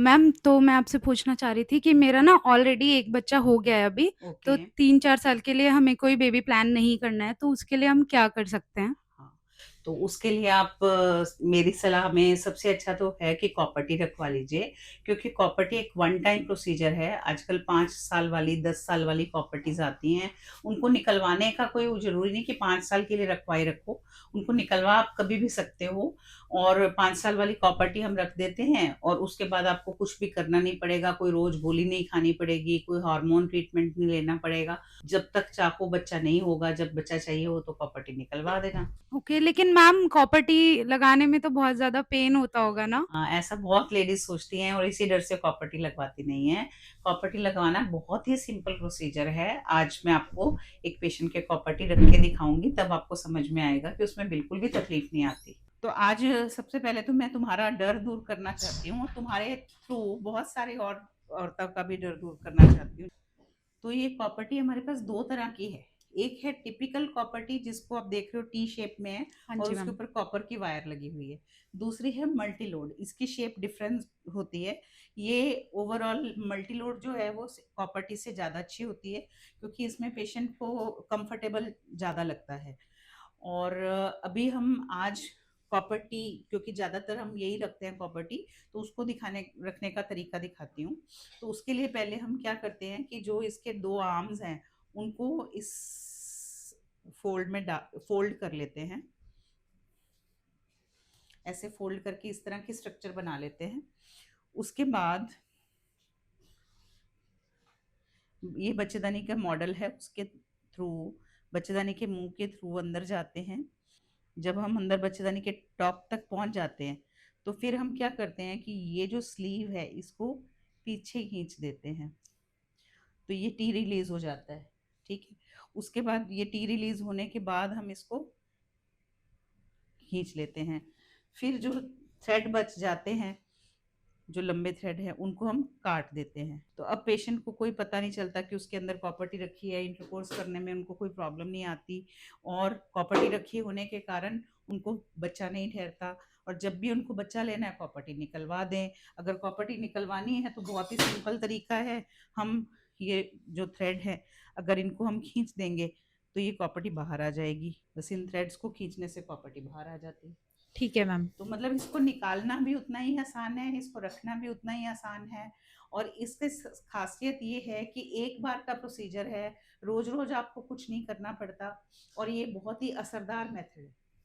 Ma'am, तो मैं आपसे पूछना चाह रही थी कि मेरा ना ऑलरेडी एक बच्चा हो गया है अभी। ओके। तो 3-4 साल के लिए हमें कोई बेबी प्लान नहीं करना है, तो उसके लिए हम क्या कर सकते हैं? हाँ, तो उसके लिए आप मेरी सलाह में सबसे अच्छा तो है कि कॉपर्टी रखवा लीजिए, क्योंकि कॉपर्टी एक वन टाइम प्रोसीजर है। आजकल 5 साल वाली 10 साल वाली कॉपर्टीज आती हैं। उनको निकलवाने का कोई जरूरी नहीं कि 5 साल के लिए रखवाए रखो। उनको निकलवा आप कभी भी सकते हो। और 5 साल वाली कॉपर्टी हम रख देते हैं, और उसके बाद आपको कुछ भी करना नहीं पड़ेगा। कोई रोज गोली नहीं खानी पड़ेगी, कोई हार्मोन ट्रीटमेंट नहीं लेना पड़ेगा। जब तक चाहो बच्चा नहीं होगा, जब बच्चा चाहिए हो तो प्रॉपर्टी निकलवा देना। ओके, लेकिन मैम कॉपर्टी लगाने में तो बहुत ज्यादा पेन होता होगा ना? हाँ, ऐसा बहुत लेडीज सोचती हैं और इसी डर से प्रॉपर्टी लगवाती नहीं है। प्रॉपर्टी लगवाना बहुत ही सिंपल प्रोसीजर है। आज मैं आपको एक पेशेंट के प्रॉपर्टी रख के दिखाऊंगी, तब आपको समझ में आएगा कि उसमें बिल्कुल भी तकलीफ नहीं आती। तो आज सबसे पहले तो मैं तुम्हारा डर दूर करना चाहती हूँ, और तुम्हारे थ्रू बहुत सारे और औरतों का भी डर दूर करना चाहती हूँ। तो ये प्रॉपर्टी हमारे पास दो तरह की है। एक है टिपिकल प्रॉपर्टी, जिसको आप देख रहे हो टी शेप में है, हाँ और जी उसके मैम। ऊपर कॉपर की वायर लगी हुई है। दूसरी है मल्टी लोड, इसकी शेप डिफरेंस होती है। ये ओवरऑल मल्टी लोड जो है वो प्रॉपर्टी से ज़्यादा अच्छी होती है, क्योंकि इसमें पेशेंट को कंफर्टेबल ज़्यादा लगता है। और अभी हम आज प्रॉपर्टी, क्योंकि ज़्यादातर हम यही रखते हैं प्रॉपर्टी, तो उसको दिखाने रखने का तरीका दिखाती हूँ। तो उसके लिए पहले हम क्या करते हैं कि जो इसके दो आर्म्स हैं उनको इस फोल्ड में फोल्ड कर लेते हैं। ऐसे फोल्ड करके इस तरह की स्ट्रक्चर बना लेते हैं। उसके बाद ये बच्चेदानी का मॉडल है, उसके थ्रू, बच्चेदानी के मुंह के थ्रू अंदर जाते हैं। जब हम अंदर बच्चेदानी के टॉप तक पहुंच जाते हैं, तो फिर हम क्या करते हैं कि ये जो स्लीव है इसको पीछे खींच देते हैं, तो ये टी रिलीज हो जाता है। ठीक है। उसके बाद ये टी रिलीज होने के बाद हम इसको खींच लेते हैं। फिर जो थ्रेड बच जाते हैं, जो लंबे थ्रेड है, उनको हम काट देते हैं। तो अब पेशेंट को कोई पता नहीं चलता कि उसके अंदर प्रॉपर्टी रखी है। इंटरकोर्स करने में उनको कोई प्रॉब्लम नहीं आती, और प्रॉपर्टी रखी होने के कारण उनको बच्चा नहीं ठहरता। और जब भी उनको बच्चा लेना है, प्रॉपर्टी निकलवा दें। अगर प्रॉपर्टी निकलवानी है तो बहुत ही सिंपल तरीका है। हम ये जो थ्रेड है, अगर इनको हम खींच देंगे तो ये प्रॉपर्टी बाहर आ जाएगी। बस इन थ्रेड्स को खींचने से प्रॉपर्टी बाहर आ जाती है। ठीक है मैम। तो मतलब इसको निकालना भी उतना ही आसान है, इसको रखना भी उतना ही आसान है। और इसके खासियत ये है कि एक बार का प्रोसीजर है, रोज रोज आपको कुछ नहीं करना पड़ता, और ये बहुत ही असरदार मेथड है।